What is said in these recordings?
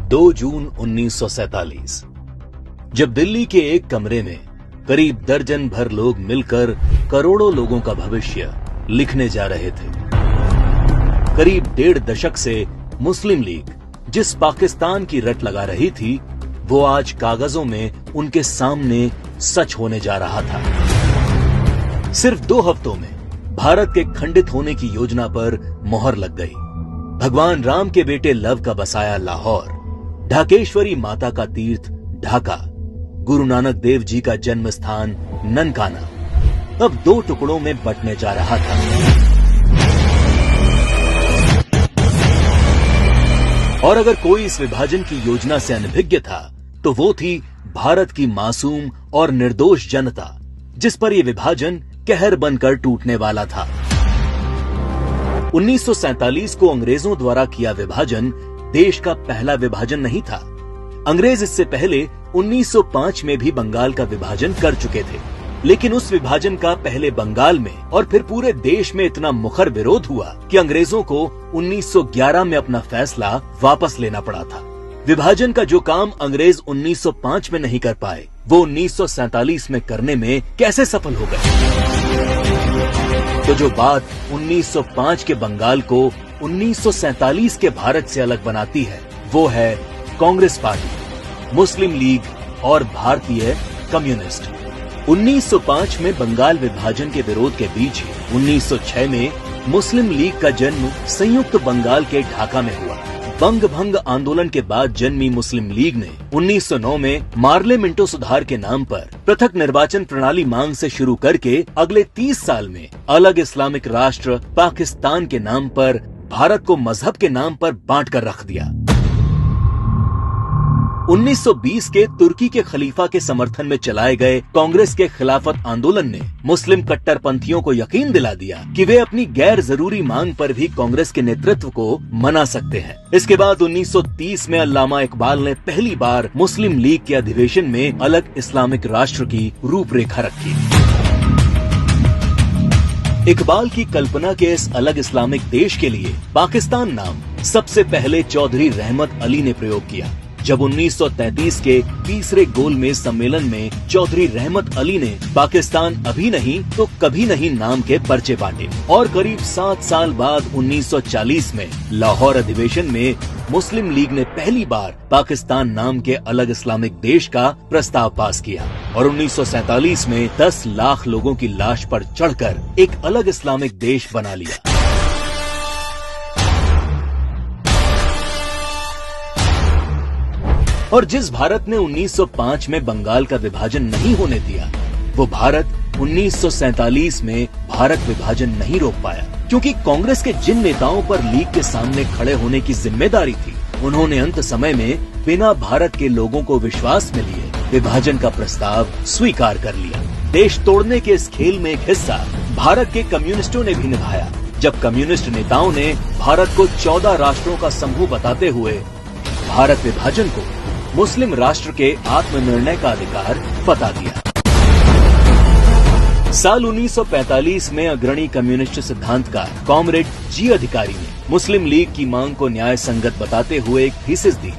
2 जून 1947 जब दिल्ली के एक कमरे में करीब दर्जन भर लोग मिलकर करोड़ों लोगों का भविष्य लिखने जा रहे थे। करीब 1.5 दशक से मुस्लिम लीग जिस पाकिस्तान की रट लगा रही थी, वो आज कागजों में उनके सामने सच होने जा रहा था। सिर्फ 2 हफ्तों में भारत के खंडित होने की योजना पर मोहर लग गई। भगवान राम के बेटे लव का बसाया लाहौर, ढाकेश्वरी माता का तीर्थ ढाका, गुरु नानक देव जी का जन्म स्थान ननकाना अब 2 टुकड़ों में बंटने जा रहा था। और अगर कोई इस विभाजन की योजना से अनभिज्ञ था, तो वो थी भारत की मासूम और निर्दोष जनता, जिस पर यह विभाजन कहर बनकर टूटने वाला था। 1947 को अंग्रेजों द्वारा किया विभाजन देश का पहला विभाजन नहीं था। अंग्रेज इससे पहले 1905 में भी बंगाल का विभाजन कर चुके थे, लेकिन उस विभाजन का पहले बंगाल में और फिर पूरे देश में इतना मुखर विरोध हुआ कि अंग्रेजों को 1911 में अपना फैसला वापस लेना पड़ा था। विभाजन का जो काम अंग्रेज 1905 में नहीं कर पाए, वो 1947 में करने में कैसे सफल हो गए? तो जो बात 1905 के बंगाल को 1947 के भारत से अलग बनाती है, वो है कांग्रेस पार्टी, मुस्लिम लीग और भारतीय कम्युनिस्ट। 1905 में बंगाल विभाजन के विरोध के बीच ही 1906 में मुस्लिम लीग का जन्म संयुक्त बंगाल के ढाका में हुआ। बंग भंग आंदोलन के बाद जन्मी मुस्लिम लीग ने 1909 में मार्लेमेंटो सुधार के नाम पर पृथक निर्वाचन प्रणाली मांग से शुरू करके अगले 30 साल में अलग इस्लामिक राष्ट्र पाकिस्तान के नाम पर भारत को मजहब के नाम पर बांट कर रख दिया। 1920 के तुर्की के खलीफा के समर्थन में चलाए गए कांग्रेस के खिलाफत आंदोलन ने मुस्लिम कट्टरपंथियों को यकीन दिला दिया कि वे अपनी गैर जरूरी मांग पर भी कांग्रेस के नेतृत्व को मना सकते हैं। इसके बाद 1930 में अल्लामा इकबाल ने पहली बार मुस्लिम लीग के अधिवेशन में अलग इस्लामिक राष्ट्र की रूपरेखा रखी। इकबाल की कल्पना के इस अलग इस्लामिक देश के लिए पाकिस्तान नाम सबसे पहले चौधरी रहमत अली ने प्रयोग किया। जब 1933 के तीसरे गोलमेज सम्मेलन में चौधरी रहमत अली ने पाकिस्तान अभी नहीं तो कभी नहीं नाम के पर्चे बांटे और करीब 7 साल बाद 1940 में लाहौर अधिवेशन में मुस्लिम लीग ने पहली बार पाकिस्तान नाम के अलग इस्लामिक देश का प्रस्ताव पास किया और 1947 में 10 लाख लोगों की लाश पर चढ़कर एक अलग इस्लामिक देश बना लिया। और जिस भारत ने 1905 में बंगाल का विभाजन नहीं होने दिया, वो भारत 1947 में भारत विभाजन नहीं रोक पाया, क्योंकि कांग्रेस के जिन नेताओं पर लीग के सामने खड़े होने की जिम्मेदारी थी, उन्होंने अंत समय में बिना भारत के लोगों को विश्वास में लिए विभाजन का प्रस्ताव स्वीकार कर लिया। देश तोड़ने के इस खेल में एक हिस्सा भारत के कम्युनिस्टों ने भी निभाया, जब कम्युनिस्ट नेताओं ने भारत को 14 राष्ट्रों का समूह बताते हुए भारत विभाजन को मुस्लिम राष्ट्र के आत्मनिर्णय का अधिकार बता दिया। साल 1945 में अग्रणी कम्युनिस्ट सिद्धांतकार कॉमरेड जी अधिकारी ने मुस्लिम लीग की मांग को न्याय संगत बताते हुए एक थीसिस दी।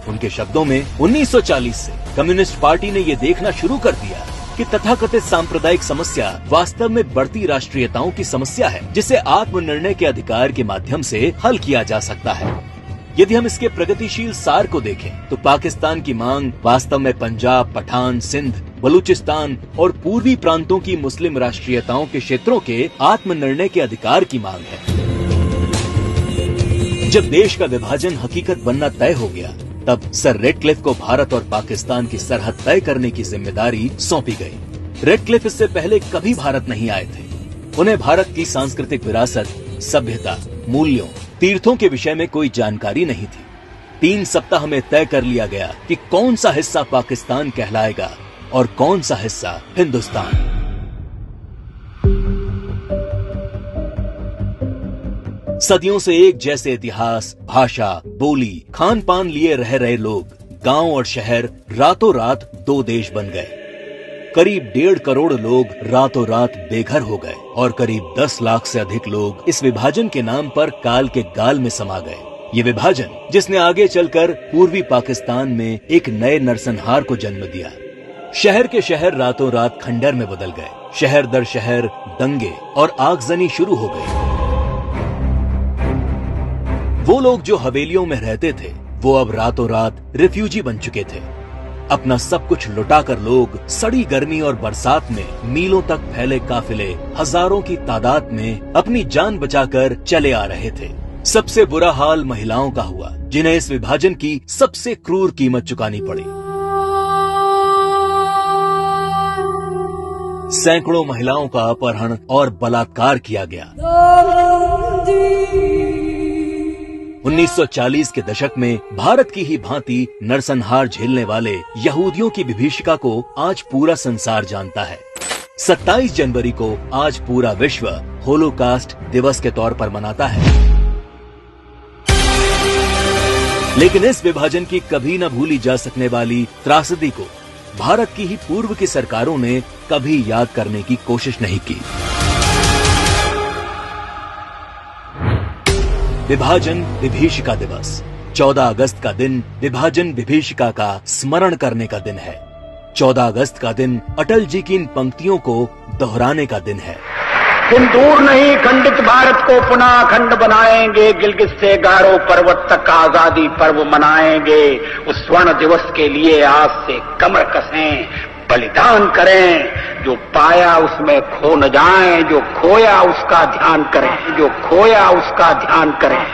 उनके शब्दों में 1940 से कम्युनिस्ट पार्टी ने ये देखना शुरू कर दिया कि तथाकथित सांप्रदायिक समस्या वास्तव में बढ़ती राष्ट्रीयताओं की समस्या है, जिसे आत्मनिर्णय के अधिकार के माध्यम से हल किया जा सकता है। यदि हम इसके प्रगतिशील सार को देखें, तो पाकिस्तान की मांग वास्तव में पंजाब, पठान, सिंध, बलूचिस्तान और पूर्वी प्रांतों की मुस्लिम राष्ट्रीयताओं के क्षेत्रों के आत्मनिर्णय के अधिकार की मांग है। जब देश का विभाजन हकीकत बनना तय हो गया, तब सर रेडक्लिफ को भारत और पाकिस्तान की सरहद तय करने की जिम्मेदारी सौंपी गई। रेडक्लिफ इससे पहले कभी भारत नहीं आए थे। उन्हें भारत की सांस्कृतिक विरासत, सभ्यता, मूल्यों, तीर्थों के विषय में कोई जानकारी नहीं थी। 3 सप्ताह में तय कर लिया गया कि कौन सा हिस्सा पाकिस्तान कहलाएगा और कौन सा हिस्सा हिंदुस्तान। सदियों से एक जैसे इतिहास, भाषा, बोली, खान पान लिए रह रहे लोग, गांव और शहर रातों रात 2 देश बन गए। करीब 1.5 करोड़ लोग रातों रात बेघर हो गए और करीब 10 लाख से अधिक लोग इस विभाजन के नाम पर काल के गाल में समा गए। ये विभाजन जिसने आगे चलकर पूर्वी पाकिस्तान में एक नए नरसंहार को जन्म दिया। शहर के शहर रातों रात खंडर में बदल गए। शहर दर शहर दंगे और आगजनी शुरू हो गई। वो लोग जो हवेलियों में रहते थे वो अब रातों रात रिफ्यूजी बन चुके थे। अपना सब कुछ लुटाकर लोग सड़ी गर्मी और बरसात में मीलों तक फैले काफिले हजारों की तादाद में अपनी जान बचाकर चले आ रहे थे। सबसे बुरा हाल महिलाओं का हुआ, जिन्हें इस विभाजन की सबसे क्रूर कीमत चुकानी पड़ी। सैकड़ों महिलाओं का अपहरण और बलात्कार किया गया। 1940 के दशक में भारत की ही भांति नरसंहार झेलने वाले यहूदियों की विभीषिका को आज पूरा संसार जानता है। 27 जनवरी को आज पूरा विश्व होलोकास्ट दिवस के तौर पर मनाता है। लेकिन इस विभाजन की कभी न भूली जा सकने वाली त्रासदी को भारत की ही पूर्व की सरकारों ने कभी याद करने की कोशिश नहीं की। विभाजन विभीषिका दिवस 14 अगस्त का दिन विभाजन विभीषिका का स्मरण करने का दिन है। 14 अगस्त का दिन अटल जी की इन पंक्तियों को दोहराने का दिन है। दिन दूर नहीं, खंडित भारत को पुनः अखंड बनाएंगे। गिलगित से गारो पर्वत तक आजादी पर्व मनाएंगे। उस स्वर्ण दिवस के लिए आज से कमर कसें, बलिदान करें। जो पाया उसमें खो न जाएं, जो खोया उसका ध्यान करें, जो खोया उसका ध्यान करें।